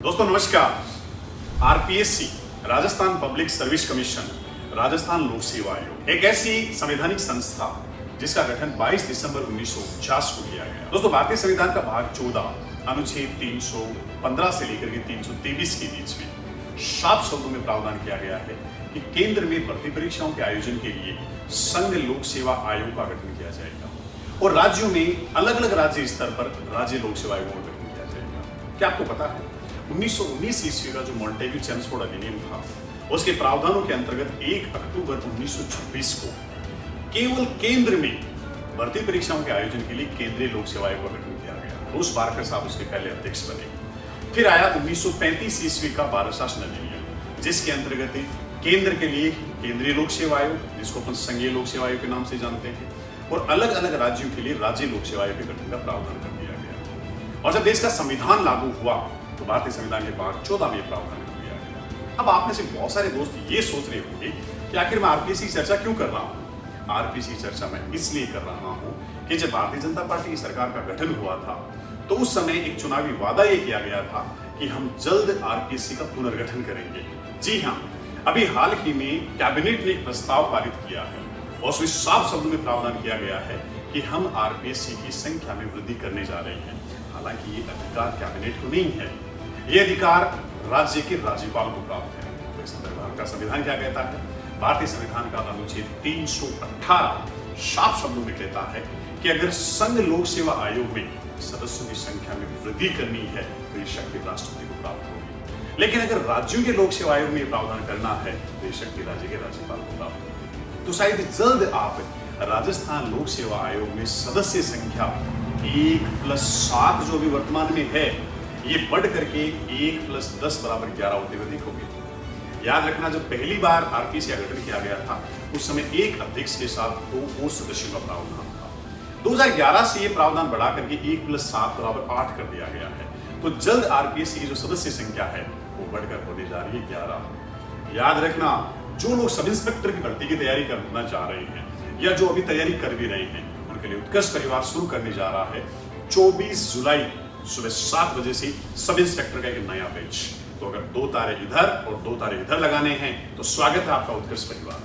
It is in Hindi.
दोस्तों नमस्कार। RPSC Rajasthan public service commission, Rajasthan लोक सेवा आयोग एक ऐसी संवैधानिक संस्था जिसका गठन 22 दिसंबर 1949 को किया गया। दोस्तों भारतीय संविधान का भाग 14 अनुच्छेद 315 से लेकर के 323 के बीच में साफ शब्दों में प्रावधान किया गया है कि केंद्र में भर्ती परीक्षाओं के आयोजन के लिए संघ लोक सेवा आयोग का गठन किया जाएगा और राज्यों में अलग अलग राज्य स्तर पर राज्य लोक सेवा आयोग का गठन किया जाएगा। क्या आपको पता है 1919 ईस्वी का जो मॉन्टेग्यू चेम्सफोर्ड अधिनियम था उसके प्रावधानों के अंतर्गत 1 अक्टूबर 1926 को केवल केंद्र में भर्ती परीक्षाओं के आयोजन के लिए केंद्रीय लोक सेवा आयोग का गठन किया गया। रोज बारकर साहब उसके पहले अध्यक्ष बने। फिर आया 1935 ईस्वी का भारत शासन अधिनियम जिसके अंतर्गत केंद्र के लिए केंद्रीय लोक सेवा आयोग जिसको अपन संघीय लोक सेवा आयोग के नाम से जानते हैं और अलग अलग राज्यों के लिए राज्य लोक सेवा आयोग के गठन का प्रावधान कर दिया गया। और जब देश का संविधान लागू हुआ तो भारतीय संविधान के भाग 14 में प्रावधान कर दिया गया। अब आप में से बहुत सारे दोस्त ये सोच रहे होंगे कि आखिर मैं आरपीएससी की चर्चा क्यों कर रहा हूँ। आरपीएससी की चर्चा मैं इसलिए कर रहा हूँ कि जब भारतीय जनता पार्टी की सरकार का गठन हुआ था तो उस समय एक चुनावी वादा ये किया गया था कि हम जल्द आरपीएससी का पुनर्गठन करेंगे। जी हाँ, अभी हाल ही में कैबिनेट ने एक प्रस्ताव पारित किया है और उसमें साफ शब्दों में प्रावधान किया गया है कि हम आरपीएससी की संख्या में वृद्धि करने जा रहे हैं। हालांकि ये अधिकार कैबिनेट को नहीं है, ये अधिकार राज्य के राज्यपाल को प्राप्त है। तो इस संदर्भ का संविधान क्या कहता है? भारतीय संविधान का अनुच्छेद 318 साफ शब्दों में कहता है कि अगर संघ लोक सेवा आयोग में सदस्यों की संख्या में वृद्धि करनी है तो ये शक्ति राष्ट्रपति को प्राप्त होगी, लेकिन अगर राज्यों के लोक सेवा आयोग में प्रावधान करना है तो ये शक्ति राज्य के राज्यपाल को प्राप्त होगी। तो शायद जल्द आप राजस्थान लोक सेवा आयोग में सदस्य संख्या 1+7 जो भी वर्तमान में है ये बढ़ करके 1+10 = 11 होते हुए देखोगे। याद रखना जब पहली बार आरपीएससी का गठन किया गया था उस समय एक अध्यक्ष के साथ 2 और सदस्यों का प्रावधान था। 2011 से ये प्रावधान बढ़ा करके 1+7 = 8 कर दिया गया है। तो जल्द आरपीएससी की जो सदस्य संख्या है वो बढ़कर होने जा रही है 11। याद रखना जो लोग सब इंस्पेक्टर की भर्ती की तैयारी करना चाह रहे हैं या जो अभी तैयारी कर भी रहे हैं उनके लिए उत्कर्ष परिवार शुरू करने जा रहा है 24 जुलाई सुबह 7 बजे से सब इंस्पेक्टर का एक नया बैच। तो अगर 2 तारे इधर और 2 तारे इधर लगाने हैं तो स्वागत है आपका उत्कर्ष परिवार।